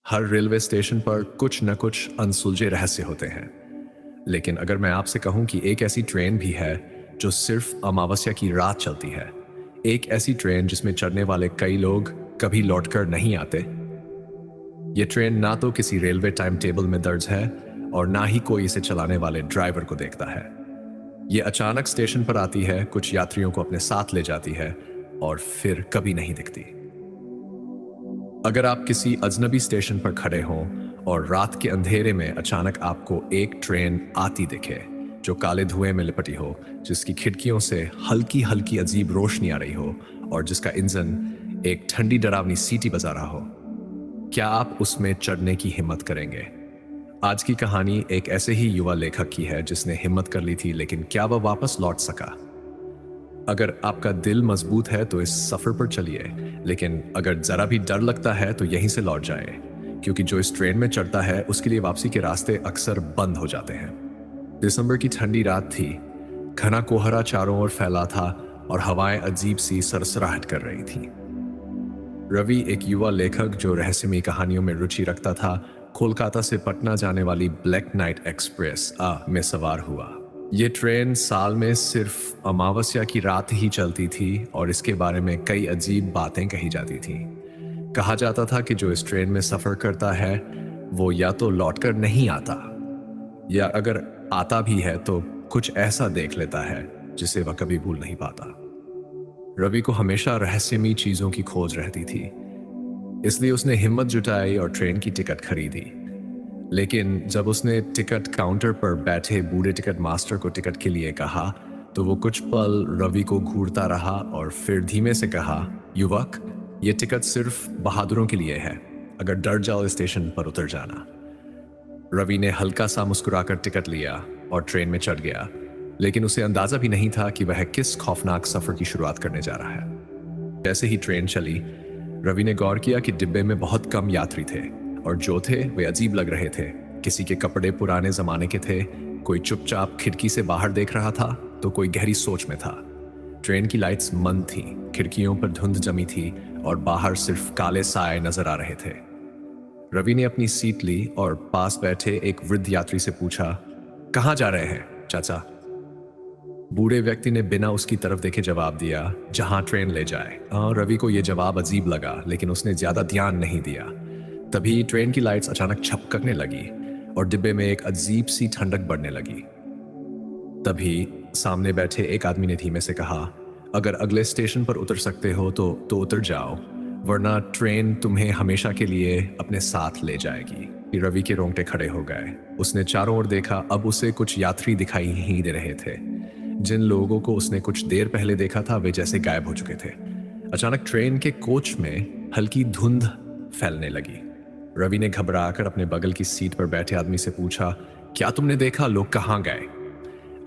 हर railway station पर कुछ न कुछ अनसुलझे रहस्य होते हैं। लेकिन अगर मैं आपसे कहूं कि एक ऐसी ट्रेन भी है जो सिर्फ अमावस्या की रात चलती है, एक ऐसी ट्रेन जिसमें चढ़ने वाले कई लोग कभी लौटकर नहीं आते। ये ट्रेन ना तो किसी रेलवे टाइम टेबल में दर्ज है और ना ही कोई इसे चलाने वाले ड्राइवर को देखता है। ये अचानक स्टेशन पर आती है, कुछ यात्रियों को अपने साथ ले जाती है और फिर कभी नहीं दिखती। अगर आप किसी अजनबी स्टेशन पर खड़े हों और रात के अंधेरे में अचानक आपको एक ट्रेन आती दिखे जो काले धुएं में लिपटी हो, जिसकी खिड़कियों से हल्की हल्की अजीब रोशनी आ रही हो और जिसका इंजन एक ठंडी डरावनी सीटी बजा रहा हो, क्या आप उसमें चढ़ने की हिम्मत करेंगे? आज की कहानी एक ऐसे ही युवा लेखक की है जिसने हिम्मत कर ली थी, लेकिन क्या वह वापस लौट सका? अगर आपका दिल मजबूत है तो इस सफर पर चलिए, लेकिन अगर जरा भी डर लगता है तो यहीं से लौट जाए, क्योंकि जो इस ट्रेन में चढ़ता है उसके लिए वापसी के रास्ते अक्सर बंद हो जाते हैं। दिसंबर की ठंडी रात थी। घना कोहरा चारों ओर फैला था और हवाएं अजीब सी सरसराहट कर रही थी। रवि, एक युवा लेखक जो रहस्यमयी कहानियों में रुचि रखता था, कोलकाता से पटना जाने वाली ब्लैक नाइट एक्सप्रेस में सवार हुआ। ये ट्रेन साल में सिर्फ अमावस्या की रात ही चलती थी और इसके बारे में कई अजीब बातें कही जाती थी। कहा जाता था कि जो इस ट्रेन में सफर करता है वो या तो लौटकर नहीं आता, या अगर आता भी है तो कुछ ऐसा देख लेता है जिसे वह कभी भूल नहीं पाता। रवि को हमेशा रहस्यमयी चीजों की खोज रहती थी, इसलिए उसने हिम्मत जुटाई और ट्रेन की टिकट खरीदी। लेकिन जब उसने टिकट काउंटर पर बैठे बूढ़े टिकट मास्टर को टिकट के लिए कहा तो वो कुछ पल रवि को घूरता रहा और फिर धीमे से कहा, युवक, ये टिकट सिर्फ बहादुरों के लिए है। अगर डर जाओ स्टेशन पर उतर जाना। रवि ने हल्का सा मुस्कुराकर टिकट लिया और ट्रेन में चढ़ गया, लेकिन उसे अंदाजा भी नहीं था कि वह किस खौफनाक सफर की शुरुआत करने जा रहा है। जैसे ही ट्रेन चली, रवि ने गौर किया कि डिब्बे में बहुत कम यात्री थे और जो थे वे अजीब लग रहे थे। किसी के कपड़े पुराने जमाने के थे, कोई चुपचाप खिड़की से बाहर देख रहा था तो कोई गहरी सोच में था। ट्रेन की लाइट्स मंद थी, खिड़कियों पर धुंध जमी थी और बाहर सिर्फ काले साए नजर आ रहे थे। रवि ने अपनी सीट ली और पास बैठे एक वृद्ध यात्री से पूछा, कहाँ जा रहे हैं चाचा? बूढ़े व्यक्ति ने बिना उसकी तरफ देखे जवाब दिया, जहां ट्रेन ले जाए। रवि को यह जवाब अजीब लगा, लेकिन उसने ज्यादा ध्यान नहीं दिया। तभी ट्रेन की लाइट्स अचानक छपकने लगी और डिब्बे में एक अजीब सी ठंडक बढ़ने लगी। तभी सामने बैठे एक आदमी ने धीमे से कहा, अगर अगले स्टेशन पर उतर सकते हो तो उतर जाओ, वरना ट्रेन तुम्हें हमेशा के लिए अपने साथ ले जाएगी। रवि के रोंगटे खड़े हो गए। उसने चारों ओर देखा। अब उसे कुछ यात्री दिखाई ही दे रहे थे। जिन लोगों को उसने कुछ देर पहले देखा था वे जैसे गायब हो चुके थे। अचानक ट्रेन के कोच में हल्की धुंध फैलने लगी। रवि ने घबराकर अपने बगल की सीट पर बैठे आदमी से पूछा, क्या तुमने देखा? लोग कहाँ गए?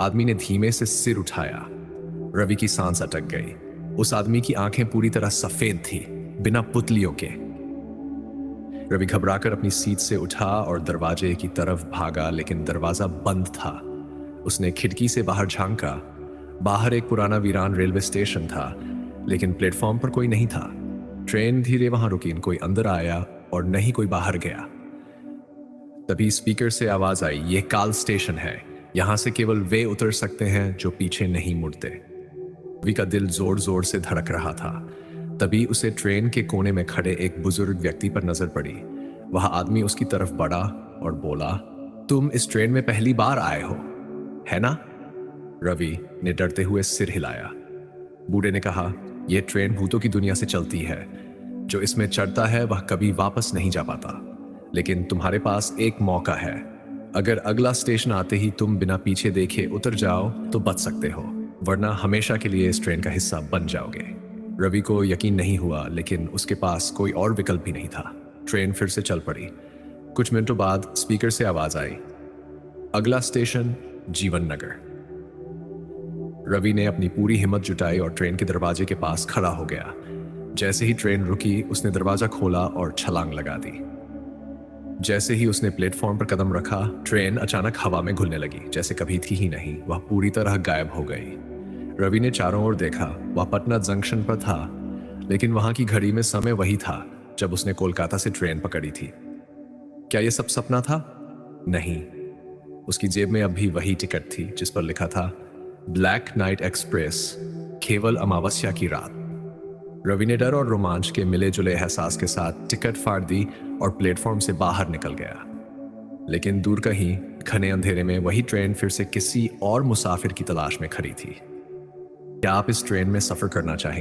आदमी ने धीमे से सिर उठाया। रवि की सांस अटक गई। उस आदमी की आंखें पूरी तरह सफेद थी, बिना पुतलियों के। रवि घबराकर अपनी सीट से उठा और दरवाजे की तरफ भागा, लेकिन दरवाजा बंद था। उसने खिड़की से बाहर झांका। बाहर एक पुराना वीरान रेलवे स्टेशन था, लेकिन प्लेटफॉर्म पर कोई नहीं था। ट्रेन धीरे वहां रुकी, कोई अंदर आया और नहीं कोई बाहर गया। तभी स्पीकर से आवाज आई, यह काल स्टेशन है, यहां से केवल वे उतर सकते हैं जो पीछे नहीं मुड़ते। रवि का दिल जोर जोर से धड़क रहा था। तभी उसे ट्रेन के कोने में खड़े एक बुजुर्ग व्यक्ति पर नजर पड़ी। वह आदमी उसकी तरफ बढ़ा और बोला, तुम इस ट्रेन में पहली बार आए हो, है ना? रवि ने डरते हुए सिर हिलाया। बूढ़े ने कहा, यह ट्रेन भूतों की दुनिया से चलती है। जो इसमें चढ़ता है वह कभी वापस नहीं जा पाता, लेकिन तुम्हारे पास एक मौका है। अगर अगला स्टेशन आते ही तुम बिना पीछे देखे उतर जाओ तो बच सकते हो, वरना हमेशा के लिए इस ट्रेन का हिस्सा बन जाओगे। रवि को यकीन नहीं हुआ, लेकिन उसके पास कोई और विकल्प भी नहीं था। ट्रेन फिर से चल पड़ी। कुछ मिनटों बाद स्पीकर से आवाज आई, अगला स्टेशन जीवन नगर। रवि ने अपनी पूरी हिम्मत जुटाई और ट्रेन के दरवाजे के पास खड़ा हो गया। जैसे ही ट्रेन रुकी, उसने दरवाजा खोला और छलांग लगा दी। जैसे ही उसने प्लेटफॉर्म पर कदम रखा, ट्रेन अचानक हवा में घुलने लगी, जैसे कभी थी ही नहीं। वह पूरी तरह गायब हो गई। रवि ने चारों ओर देखा। वह पटना जंक्शन पर था, लेकिन वहां की घड़ी में समय वही था जब उसने कोलकाता से ट्रेन पकड़ी थी। क्या यह सब सपना था? नहीं। उसकी जेब में अब भी वही टिकट थी जिस पर लिखा था ब्लैक नाइट एक्सप्रेस, केवल अमावस्या की रात। रवि ने डर और रोमांच के मिले जुले एहसास के साथ टिकट फाड़ दी और प्लेटफॉर्म से बाहर निकल गया। लेकिन दूर कहीं घने अंधेरे में वही ट्रेन फिर से किसी और मुसाफिर की तलाश में खड़ी थी। क्या आप इस ट्रेन में सफर करना चाहेंगे?